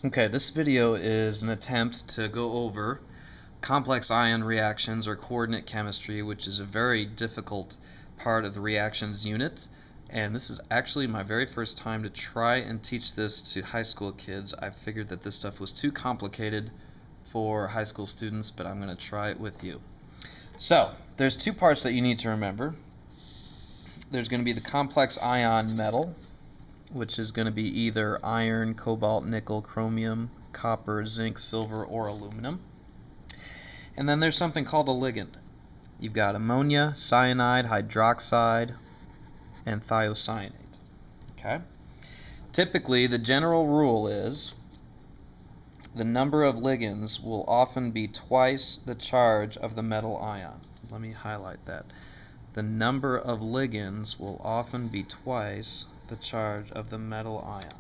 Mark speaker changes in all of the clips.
Speaker 1: Okay, this video is an attempt to go over complex ion reactions or coordinate chemistry, which is a very difficult part of the reactions unit. And this is actually my very first time to try and teach this to high school kids. I figured that this stuff was too complicated for high school students, but I'm going to try it with you. So, there's two parts that you need to remember. There's going to be the complex ion metal, which is going to be either iron, cobalt, nickel, chromium, copper, zinc, silver, or aluminum. And then there's something called a ligand. You've got ammonia, cyanide, hydroxide, and thiocyanate. Okay? Typically, the general rule is the number of ligands will often be twice the charge of the metal ion. Let me highlight that. The number of ligands will often be twice the charge of the metal ion.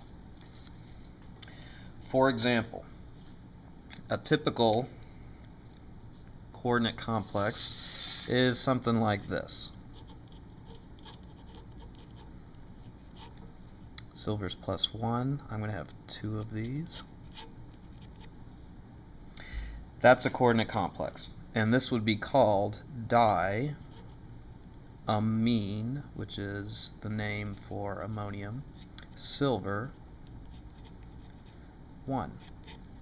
Speaker 1: For example, a typical coordinate complex is something like this. Silver's +1. I'm going to have 2 of these. That's a coordinate complex. And this would be called diamine, which is the name for ammonium, silver 1.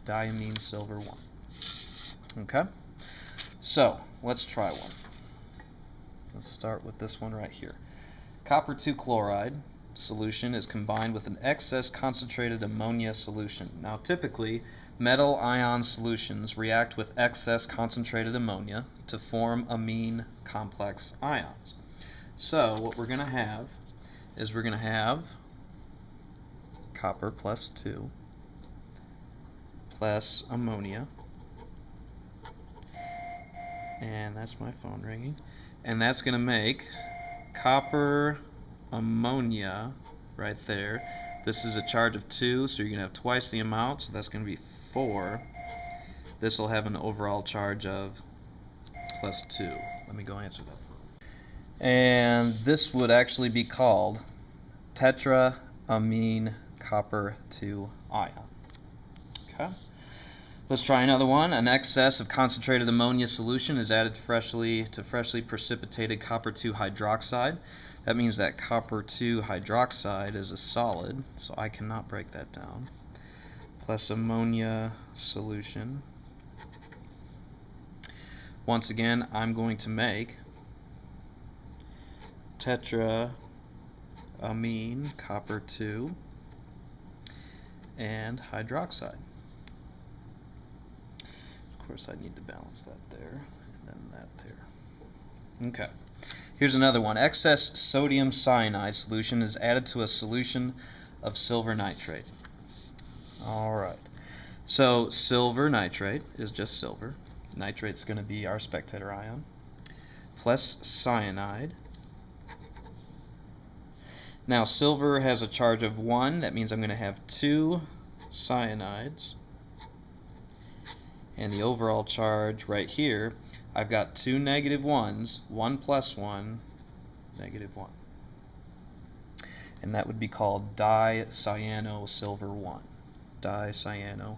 Speaker 1: Diamine silver 1. Okay? So, let's try one. Let's start with this one right here. Copper 2 chloride solution is combined with an excess concentrated ammonia solution. Now, typically, metal ion solutions react with excess concentrated ammonia to form amine complex ions. So, what we're going to have is we're going to have copper +2 plus ammonia, and that's my phone ringing, and that's going to make copper ammonia right there. This is a charge of 2, so you're going to have twice the amount, so that's going to be 4. This will have an overall charge of +2. Let me go answer that. And this would actually be called tetraamine copper 2 ion. Okay. Let's try another one. An excess of concentrated ammonia solution is added to freshly precipitated copper 2 hydroxide. That means that copper 2 hydroxide is a solid, so I cannot break that down. Plus ammonia solution. Once again, I'm going to make tetraamine copper 2 and hydroxide. Of course, I need to balance that there and then that there. Okay. Here's another one. Excess sodium cyanide solution is added to a solution of silver nitrate. Alright. So silver nitrate is just silver. Nitrate's going to be our spectator ion. Plus cyanide. Now silver has a charge of 1. That means I'm going to have 2 cyanides. And the overall charge right here, I've got 2 negative 1s, 1 plus 1, negative 1. And that would be called dicyano silver 1. Dicyano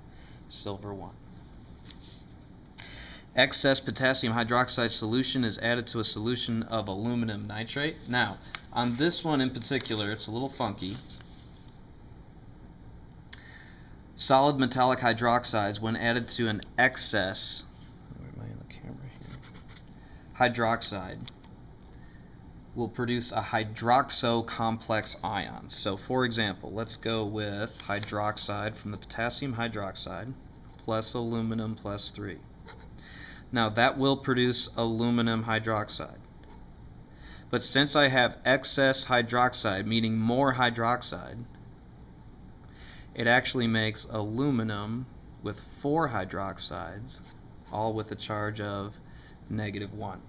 Speaker 1: silver 1. Excess potassium hydroxide solution is added to a solution of aluminum nitrate. Now, on this one in particular, it's a little funky. Solid metallic hydroxides, when added to an excess, where am I in the camera here? Hydroxide, will produce a hydroxo complex ion. So, for example, let's go with hydroxide from the potassium hydroxide plus aluminum plus 3. Now, that will produce aluminum hydroxide. But since I have excess hydroxide, meaning more hydroxide, it actually makes aluminum with 4 hydroxides, all with a charge of -1.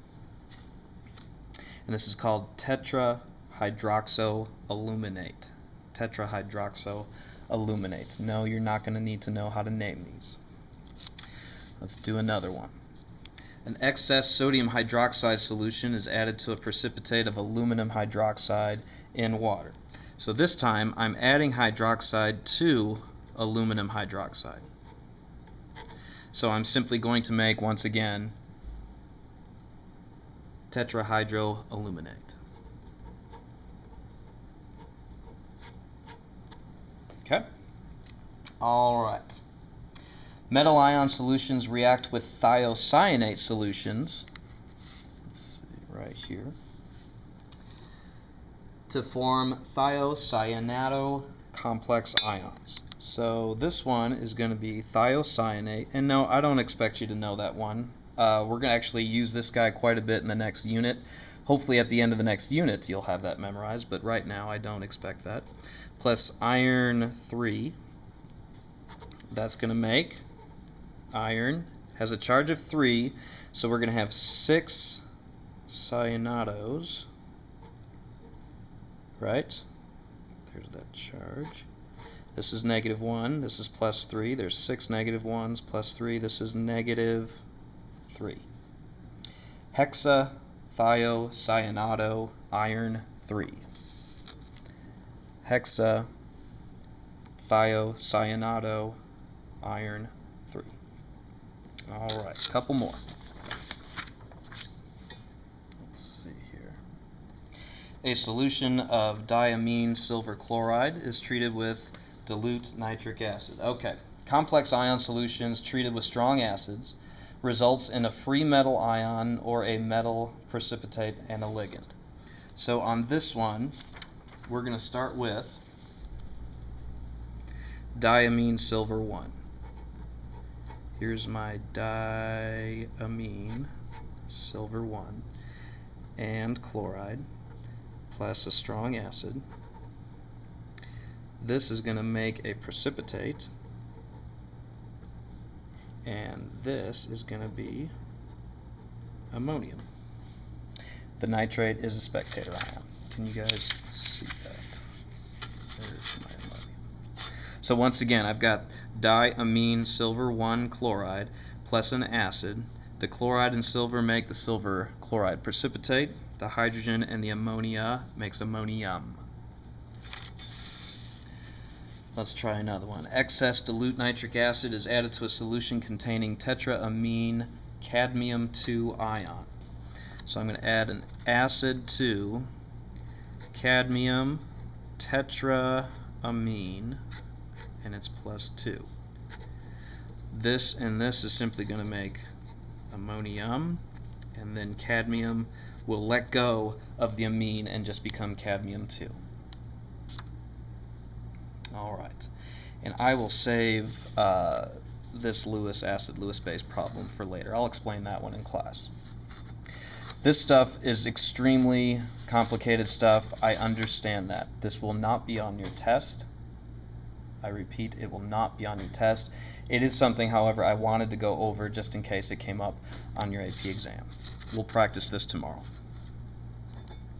Speaker 1: And this is called tetrahydroxoaluminate. Tetrahydroxoaluminate. No, you're not going to need to know how to name these. Let's do another one. An excess sodium hydroxide solution is added to a precipitate of aluminum hydroxide in water. So this time I'm adding hydroxide to aluminum hydroxide. So I'm simply going to make, once again, tetrahydroaluminate. Okay? Alright. Metal ion solutions react with thiocyanate solutions, let's see, right here, to form thiocyanato complex ions. So this one is going to be thiocyanate, and no, I don't expect you to know that one. We're going to actually use this guy quite a bit in the next unit. Hopefully at the end of the next unit you'll have that memorized, but right now I don't expect that. Plus iron 3, that's going to make iron, has a charge of 3, so we're going to have 6 cyanatos, right? There's that charge. This is -1, this is +3, there's 6 -1s plus 3, this is -3. Hexathiocyanato iron 3. Hexathiocyanato iron 3. Alright, a couple more. Let's see here. A solution of diamine silver chloride is treated with dilute nitric acid. Okay, complex ion solutions treated with strong acids results in a free metal ion or a metal precipitate and a ligand. So on this one, we're going to start with diamine silver 1. Here's my diamine silver 1 and chloride plus a strong acid. This is going to make a precipitate, and this is going to be ammonium. The nitrate is a spectator ion. Can you guys see that? There's my ammonium. So once again, I've got diamine silver 1 chloride plus an acid. The chloride and silver make the silver chloride precipitate. The hydrogen and the ammonia makes ammonium. Let's try another one. Excess dilute nitric acid is added to a solution containing tetraamine cadmium 2 ion. So I'm going to add an acid to cadmium tetraamine, and it's +2. This and this is simply going to make ammonium, and then cadmium will let go of the amine and just become cadmium 2. Alright, and I will save this Lewis acid-Lewis base problem for later. I'll explain that one in class. This stuff is extremely complicated stuff. I understand that. This will not be on your test. I repeat, it will not be on your test. It is something, however, I wanted to go over just in case it came up on your AP exam. We'll practice this tomorrow.